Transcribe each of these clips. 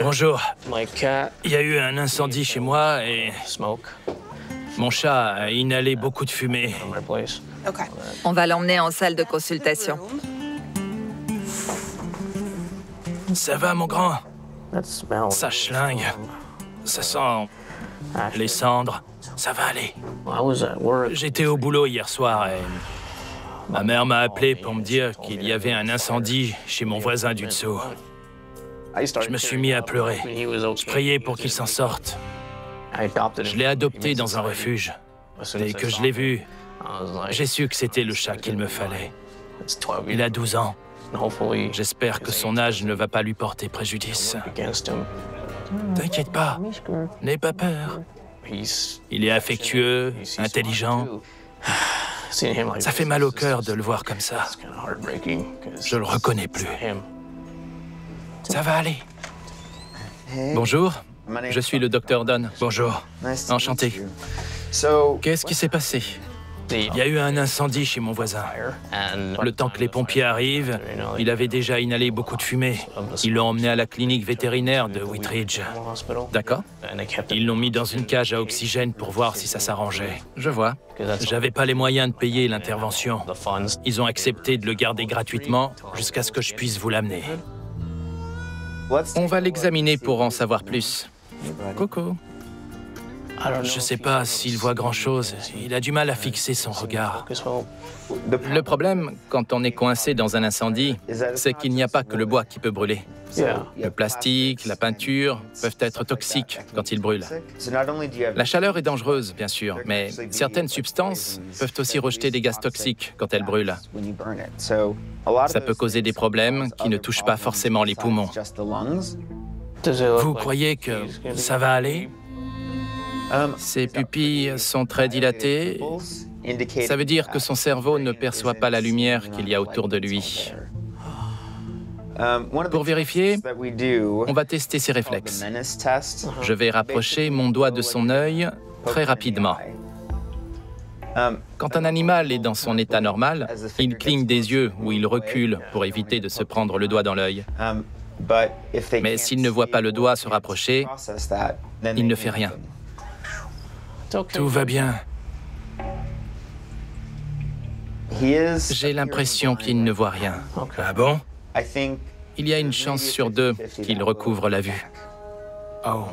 Bonjour. Il y a eu un incendie chez moi et mon chat a inhalé beaucoup de fumée. On va l'emmener en salle de consultation. Ça va, mon grand? Ça schlingue. Ça sent les cendres. Ça va aller. J'étais au boulot hier soir et ma mère m'a appelé pour me dire qu'il y avait un incendie chez mon voisin du dessous. Je me suis mis à pleurer. Je priais pour qu'il s'en sorte. Je l'ai adopté dans un refuge. Dès que je l'ai vu, j'ai su que c'était le chat qu'il me fallait. Il a 12 ans. J'espère que son âge ne va pas lui porter préjudice. T'inquiète pas, n'aie pas peur. Il est affectueux, intelligent. Ça fait mal au cœur de le voir comme ça. Je le reconnais plus. Ça va aller. Bonjour, je suis le docteur Don. Bonjour, enchanté. Qu'est-ce qui s'est passé? Il y a eu un incendie chez mon voisin. Le temps que les pompiers arrivent, il avait déjà inhalé beaucoup de fumée. Ils l'ont emmené à la clinique vétérinaire de Whitridge. D'accord. Ils l'ont mis dans une cage à oxygène pour voir si ça s'arrangeait. Je vois. J'avais pas les moyens de payer l'intervention. Ils ont accepté de le garder gratuitement jusqu'à ce que je puisse vous l'amener. On va l'examiner pour en savoir plus. Coco. Je sais pas s'il voit grand-chose. Il a du mal à fixer son regard. Le problème, quand on est coincé dans un incendie, c'est qu'il n'y a pas que le bois qui peut brûler. Le plastique, la peinture peuvent être toxiques quand ils brûlent. La chaleur est dangereuse, bien sûr, mais certaines substances peuvent aussi rejeter des gaz toxiques quand elles brûlent. Ça peut causer des problèmes qui ne touchent pas forcément les poumons. Vous croyez que ça va aller ? Ses pupilles sont très dilatées. Ça veut dire que son cerveau ne perçoit pas la lumière qu'il y a autour de lui. Pour vérifier, on va tester ses réflexes. Je vais rapprocher mon doigt de son œil très rapidement. Quand un animal est dans son état normal, il cligne des yeux ou il recule pour éviter de se prendre le doigt dans l'œil. Mais s'il ne voit pas le doigt se rapprocher, il ne fait rien. Tout va bien. J'ai l'impression qu'il ne voit rien. Ah bon? Il y a une chance sur 2 qu'il recouvre la vue. Oh.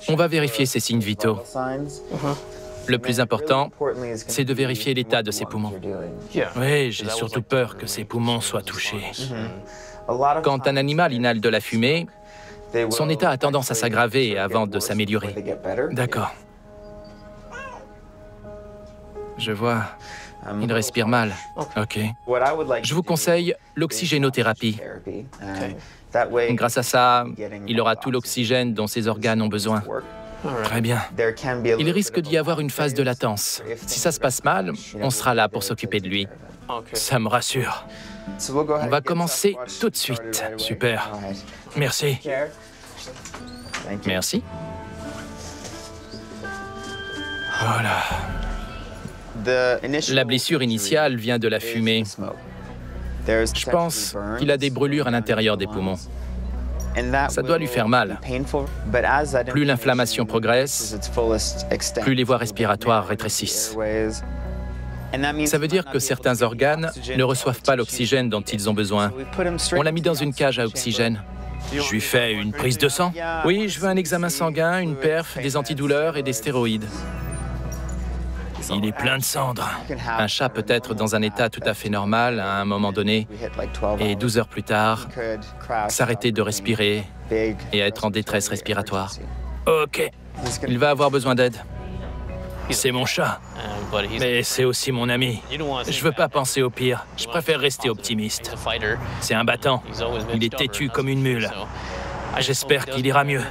On va vérifier ses signes vitaux. Le plus important, c'est de vérifier l'état de ses poumons. Oui, j'ai surtout peur que ses poumons soient touchés. Quand un animal inhale de la fumée, son état a tendance à s'aggraver avant de s'améliorer. D'accord. Je vois. Il respire mal. OK. Je vous conseille l'oxygénothérapie. Grâce à ça, il aura tout l'oxygène dont ses organes ont besoin. Très bien. Il risque d'y avoir une phase de latence. Si ça se passe mal, on sera là pour s'occuper de lui. Ça me rassure. On va commencer tout de suite. Super. Merci. Merci. Voilà. La blessure initiale vient de la fumée. Je pense qu'il a des brûlures à l'intérieur des poumons. Ça doit lui faire mal. Plus l'inflammation progresse, plus les voies respiratoires rétrécissent. Ça veut dire que certains organes ne reçoivent pas l'oxygène dont ils ont besoin. On l'a mis dans une cage à oxygène. Je lui fais une prise de sang. Oui, je veux un examen sanguin, une perf, des antidouleurs et des stéroïdes. Il est plein de cendres. Un chat peut être dans un état tout à fait normal à un moment donné, et 12 heures plus tard, s'arrêter de respirer et être en détresse respiratoire. OK. Il va avoir besoin d'aide. C'est mon chat, mais c'est aussi mon ami. Je veux pas penser au pire. Je préfère rester optimiste. C'est un battant. Il est têtu comme une mule. J'espère qu'il ira mieux.